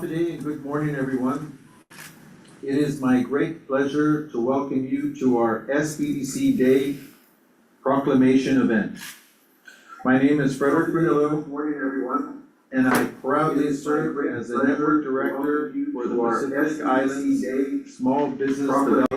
Today and good morning, everyone. It is my great pleasure to welcome you to our SBDC Day Proclamation event. My name is Frederick Brunillo. Good morning, everyone. And I proudly serve as the Network Director for the Pacific Islands Small Business Development.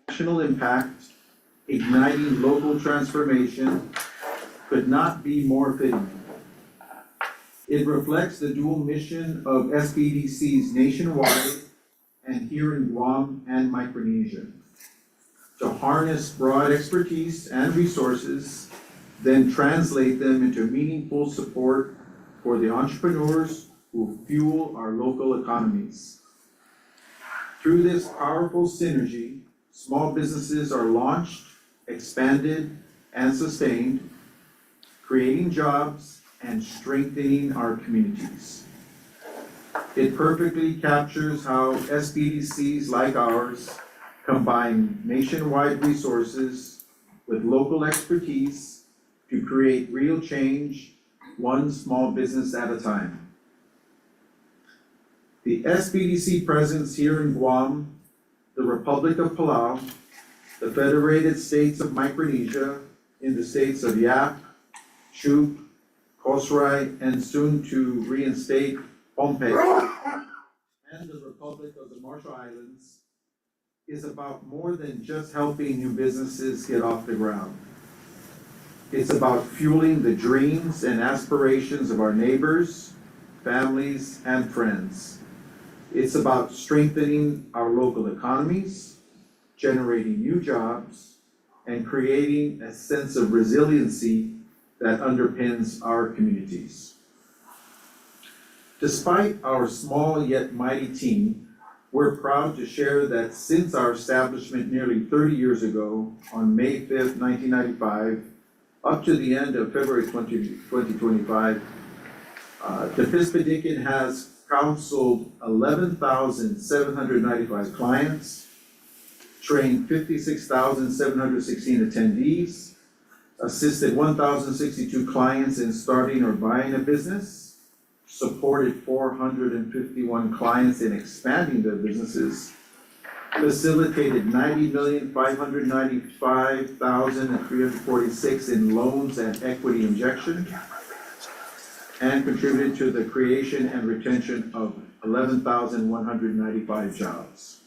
National impact, igniting local transformation could not be more fitting. It reflects the dual mission of SBDCs nationwide and here in Guam and Micronesia, to harness broad expertise and resources, then translate them into meaningful support for the entrepreneurs who fuel our local economies. Through this powerful synergy, small businesses are launched, expanded, and sustained, creating jobs and strengthening our communities. It perfectly captures how SBDCs like ours combine nationwide resources with local expertise to create real change, one small business at a time. The SBDC presence here in Guam, the Republic of Palau, the Federated States of Micronesia, in the states of Yap, Chuuk, Kosrae, and soon to reinstate Pohnpei, and the Republic of the Marshall Islands, is about more than just helping new businesses get off the ground. It's about fueling the dreams and aspirations of our neighbors, families, and friends. It's about strengthening our local economies, generating new jobs, and creating a sense of resiliency that underpins our communities. Despite our small yet mighty team, we're proud to share that since our establishment nearly 30 years ago, on May 5th, 1995, up to the end of February 2025, the SBDC has counseled 11,795 clients, trained 56,716 attendees, assisted 1,062 clients in starting or buying a business, supported 451 clients in expanding their businesses, facilitated 90,595,346 in loans and equity injection, and contributed to the creation and retention of 11,195 jobs.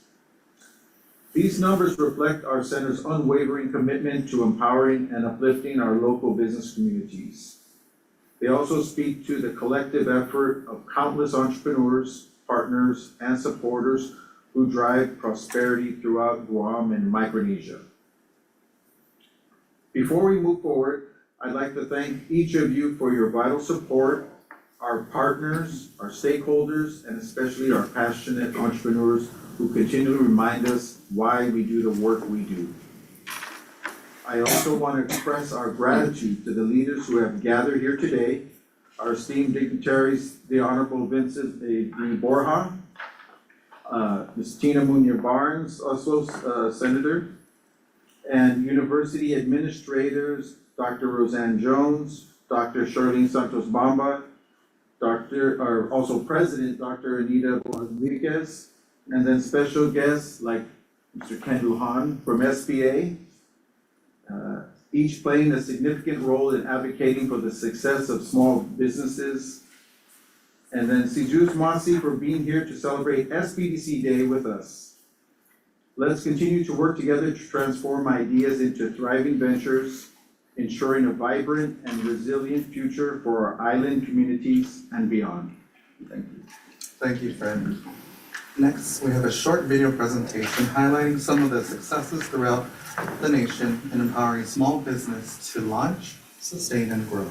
These numbers reflect our center's unwavering commitment to empowering and uplifting our local business communities. They also speak to the collective effort of countless entrepreneurs, partners, and supporters who drive prosperity throughout Guam and Micronesia. Before we move forward, I'd like to thank each of you for your vital support, our partners, our stakeholders, and especially our passionate entrepreneurs who continue to remind us why we do the work we do. I also want to express our gratitude to the leaders who have gathered here today, our esteemed dignitaries, the Honorable Vincent A. D. Borja, Ms. Tina Munoz Barnes, also Senator, and university administrators, Dr. Roseanne Jones, Dr. Charlene Santos Bamba, also President Dr. Anita Rodriguez, and then special guests like Mr. Ken Lujan from SBA, each playing a significant role in advocating for the success of small businesses And then Sijus Masi for being here to celebrate SBDC Day with us. Let's continue to work together to transform ideas into thriving ventures, ensuring a vibrant and resilient future for our island communities and beyond. Thank you. Thank you, Fred. Next, we have a short video presentation highlighting some of the successes throughout the nation in empowering small business to launch, sustain, and grow.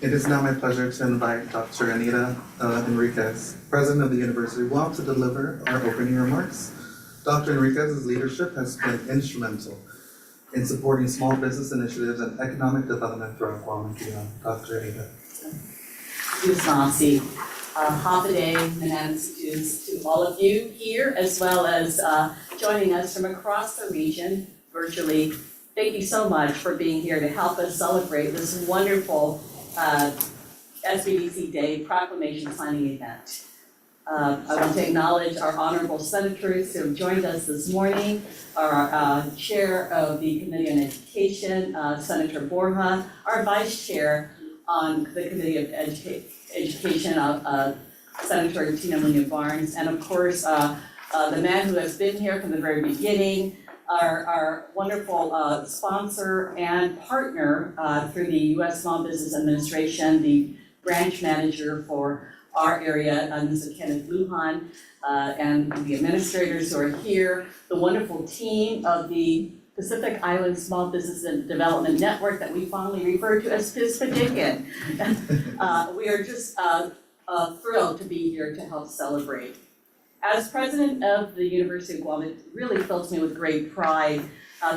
It is now my pleasure to invite Dr. Anita Enriquez, President of the University of Guam, to deliver our opening remarks. Dr. Enriquez's leadership has been instrumental in supporting small business initiatives and economic development throughout Guam and beyond. Dr. Anita. Ms. Masi, Hafa Manana's to all of you here, as well as joining us from across the region virtually. Thank you so much for being here to help us celebrate this wonderful SBDC Day proclamation signing event. I want to acknowledge our honorable senators who have joined us this morning, our chair of the Committee on Education, Senator Borja, our vice chair on the Committee of Education, Senator Tina Munoz-Barnes, and of course, the man who has been here from the very beginning, our wonderful sponsor and partner through the U.S. Small Business Administration, the branch manager for our area, Mr. Kenneth Lujan, and the administrators who are here, the wonderful team of the Pacific Island Small Business and Development Network that we fondly refer to as PISPA-DICKN. We are just thrilled to be here to help celebrate. As president of the University of Guam, it really fills me with great pride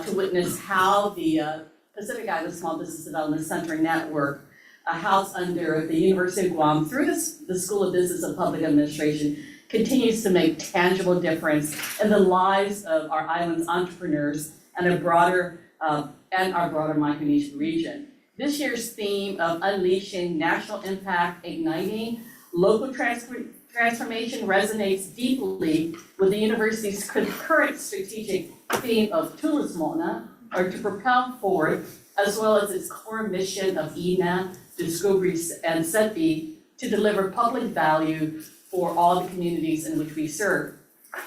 to witness how the Pacific Island Small Business Development Center Network, housed under the University of Guam through the School of Business and Public Administration, continues to make tangible difference in the lives of our island's entrepreneurs and our broader Micronesian region. This year's theme of Unleashing National Impact, Igniting Local Transformation resonates deeply with the university's current strategic theme of Tulismona, or to propel forward, as well as its core mission of INA, Discovery, and SETI to deliver public value for all the communities in which we serve.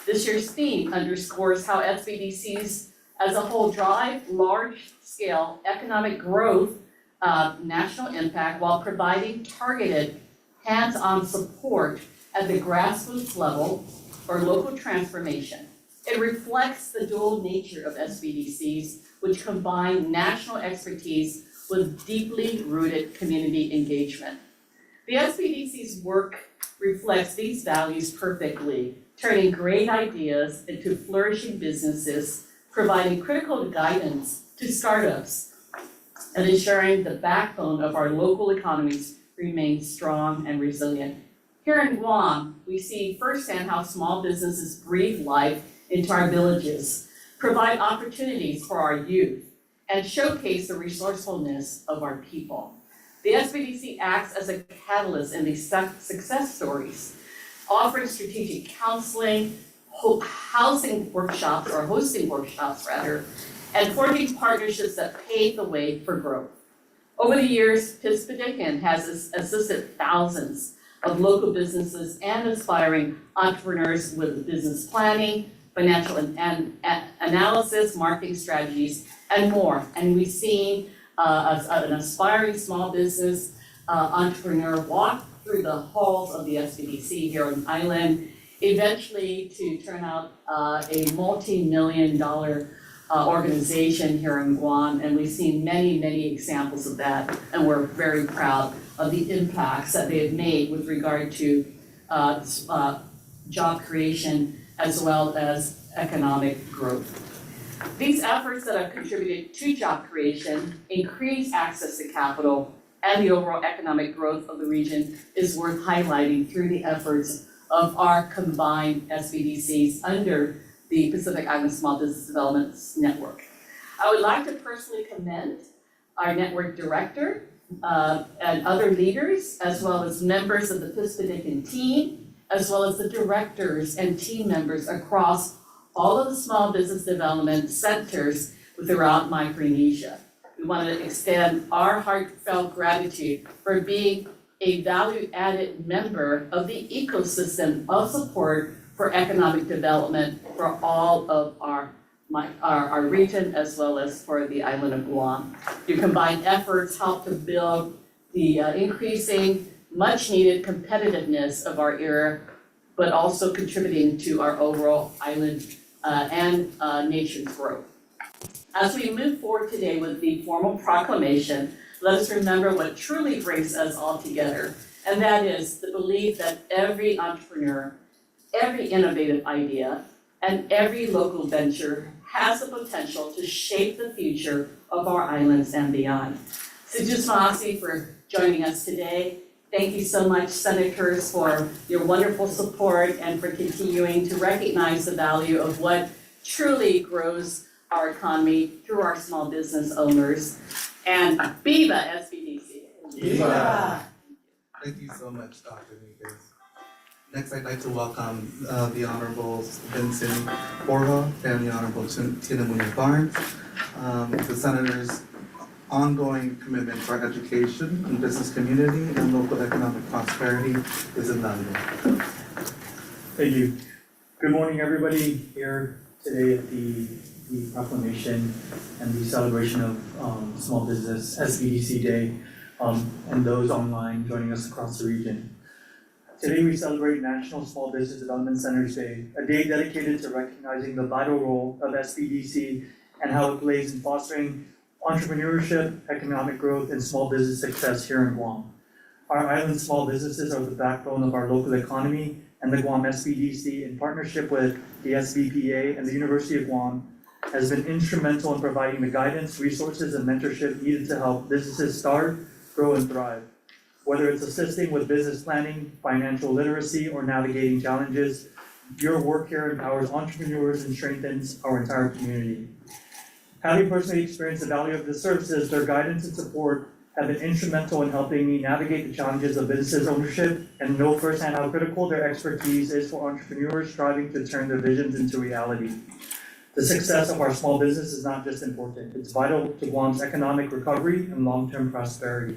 This year's theme underscores how SBDCs as a whole drive large-scale economic growth, national impact, while providing targeted hands-on support at the grassroots level or local transformation. It reflects the dual nature of SBDCs, which combine national expertise with deeply rooted community engagement. The SBDC's work reflects these values perfectly, turning great ideas into flourishing businesses, providing critical guidance to startups, and ensuring the backbone of our local economies remains strong and resilient. Here in Guam, we see firsthand how small businesses breathe life into our villages, provide opportunities for our youth, and showcase the resourcefulness of our people. The SBDC acts as a catalyst in these success stories, offering strategic counseling, housing workshops, or hosting workshops rather, and forging partnerships that pave the way for growth. Over the years, PISPDC has assisted thousands of local businesses and aspiring entrepreneurs with business planning, financial and analysis, marketing strategies, and more. And we've seen an aspiring small business entrepreneur walk through the halls of the SBDC here on the island, eventually to turn out a multi-million-dollar organization here in Guam, and we've seen many, many examples of that, and we're very proud of the impacts that they have made with regard to job creation as well as economic growth. These efforts that have contributed to job creation, increased access to capital, and the overall economic growth of the region is worth highlighting through the efforts of our combined SBDCs under the Pacific Island Small Business Development Network. I would like to personally commend our network director and other leaders, as well as members of the PISPDC team, as well as the directors and team members across all of the small business development centers throughout Micronesia. We want to extend our heartfelt gratitude for being a value-added member of the ecosystem of support for economic development for all of our region as well as for the island of Guam. Your combined efforts help to build the increasing, much-needed competitiveness of our era, but also contributing to our overall island and nation's growth. As we move forward today with the formal proclamation, let us remember what truly brings us all together, and that is the belief that every entrepreneur, every innovative idea, and every local venture has the potential to shape the future of our islands and beyond. Sijus Maasi for joining us today. Thank you so much, Senators, for your wonderful support and for continuing to recognize the value of what truly grows our economy through our small business owners. And Viva SBDC! Viva! Thank you so much, Dr. Enriquez. Next, I'd like to welcome the Honorable Vincent Borja and the Honorable Tina Munoz Barnes. The Senator's ongoing commitment for education and business community and local economic prosperity is invaluable. Thank you. Good morning, everybody here today at the proclamation and the celebration of Small Business SBDC Day, and those online joining us across the region. Today we celebrate National Small Business Development Centers Day, a day dedicated to recognizing the vital role of SBDC and how it plays in fostering entrepreneurship, economic growth, and small business success here in Guam. Our island small businesses are the backbone of our local economy, and the Guam SBDC, in partnership with the SBPA and the University of Guam, has been instrumental in providing the guidance, resources, and mentorship needed to help businesses start, grow, and thrive. Whether it's assisting with business planning, financial literacy, or navigating challenges, your work here empowers entrepreneurs and strengthens our entire community. Having personally experienced the value of the services, their guidance and support have been instrumental in helping me navigate the challenges of business ownership and know firsthand how critical their expertise is for entrepreneurs striving to turn their visions into reality. The success of our small business is not just important, it's vital to Guam's economic recovery and long-term prosperity.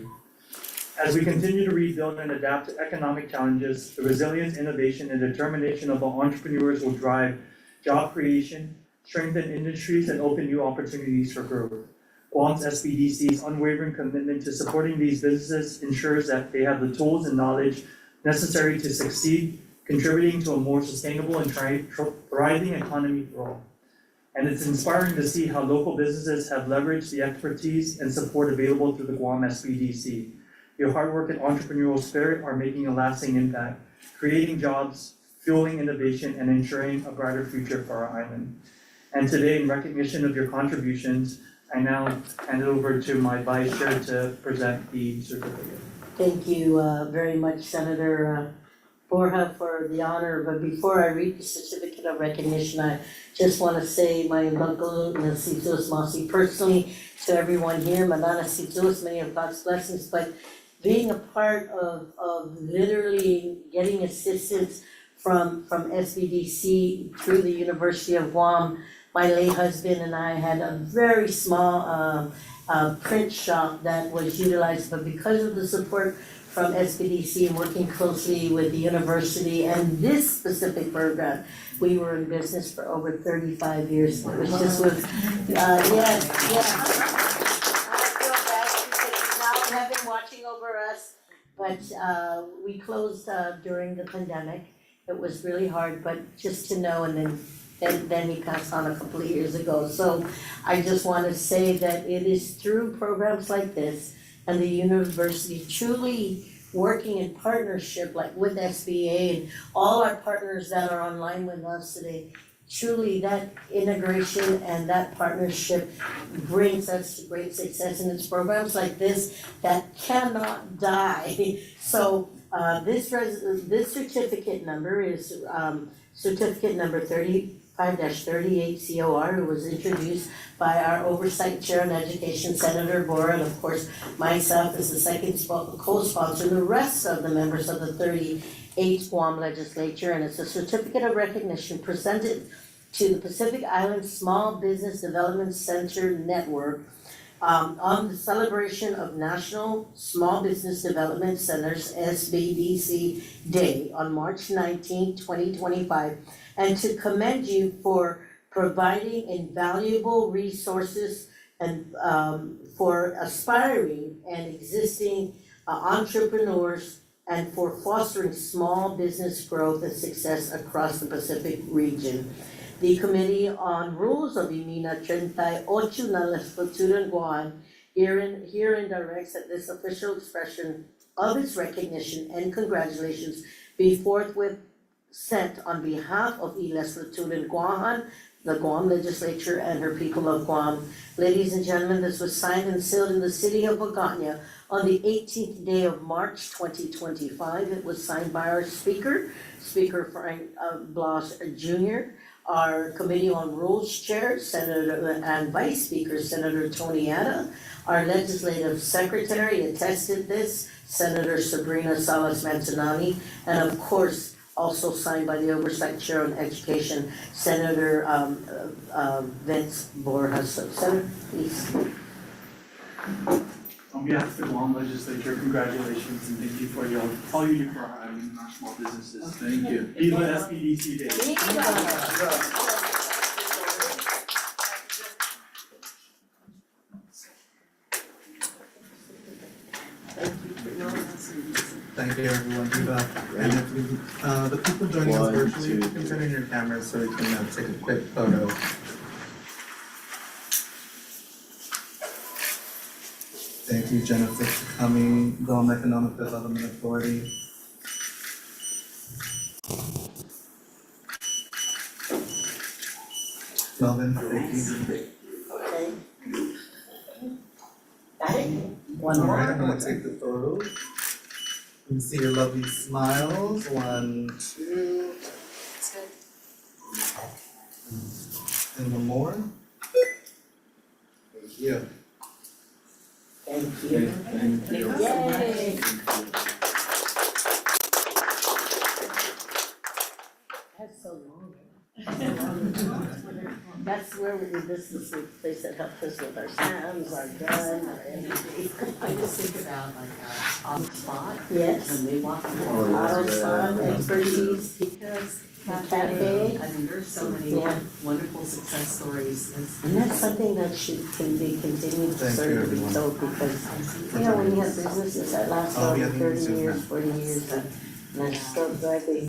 As we continue to rebuild and adapt to economic challenges, the resilience, innovation, and determination of our entrepreneurs will drive job creation, strengthen industries, and open new opportunities for growth. Guam's SBDC's unwavering commitment to supporting these businesses ensures that they have the tools and knowledge necessary to succeed, contributing to a more sustainable and thriving economy for all. And it's inspiring to see how local businesses have leveraged the expertise and support available through the Guam SBDC. Your hard work and entrepreneurial spirit are making a lasting impact, creating jobs, fueling innovation, and ensuring a brighter future for our island. And today, in recognition of your contributions, I now hand it over to my vice chair to present the certificate. Thank you very much, Senator Borja, for the honor. But before I read the certificate of recognition, I just want to say my uncle, Nasitos Masi, personally to everyone here, Madana Sitos, many of God's blessings, but being a part of literally getting assistance from SBDC through the University of Guam. My late husband and I had a very small print shop that was utilized, but because of the support from SBDC and working closely with the university and this specific program, we were in business for over 35 years, which just was, yes. I feel bad because now you have been watching over us, but we closed during the pandemic. It was really hard, but just to know, and then he passed on a couple of years ago. So I just want to say that it is through programs like this and the university truly working in partnership, like with SBA and all our partners that are online with us today, truly that integration and that partnership brings us to great success, and it's programs like this that cannot die. So this certificate number is certificate number 35-38 COR. It was introduced by our Oversight Chair on Education, Senator Bora, and of course myself as the second co-sponsor, and the rest of the members of the 38th Guam Legislature, and it's a certificate of recognition presented to the Pacific Island Small Business Development Center Network on the celebration of National Small Business Development Centers SBDC Day on March 19, 2025, and to commend you for providing invaluable resources and for aspiring and existing entrepreneurs and for fostering small business growth and success across the Pacific region. The Committee on Rules of Imina 38 na Legislatura Guam herein directs that this official expression of its recognition and congratulations be forthwith sent on behalf of the Legislatura Guam, the Guam Legislature, and her people of Guam. Ladies and gentlemen, this was signed and sealed in the city of Magana on the 18th day of March 2025. It was signed by our Speaker Frank Blas Jr., our Committee on Rules Chair, Senator and Vice Speaker Senator Tony Atta, our Legislative Secretary attested this, Senator Sabrina Salas Manzanani, and of course, also signed by the Oversight Chair on Education, Senator Vince Borjas. So, Senator, please. On behalf of the Guam Legislature, congratulations and thank you for all you do for our island and our small businesses. Thank you. Viva SBDC Day. Thank you, everyone. And if we, the people joining us virtually, you can turn on your cameras so we can take a quick photo. Thank you, Jennifer, for coming, Guam Economic Development Authority. Melvin, thank you. Okay. Got it? One All right, I'm more. gonna take the photo. You can see your lovely smiles. 1, 2. And one more. Thank you. Thank you. Thank you. Yay. That's so long. That's where this is the place that helped us with our sounds, our gun, our everything. I just think about like on the spot, Yes. when we walk through. Oh, yeah. Auto spot, expertise, Because Cafe. I mean, there's so many Yeah. wonderful success stories. and that's something that can be continued to Thank serve you, to be everyone. told, because, you know, when you have businesses that last Oh, yeah, over you 30 can zoom years, in. 40 years, and they're still driving.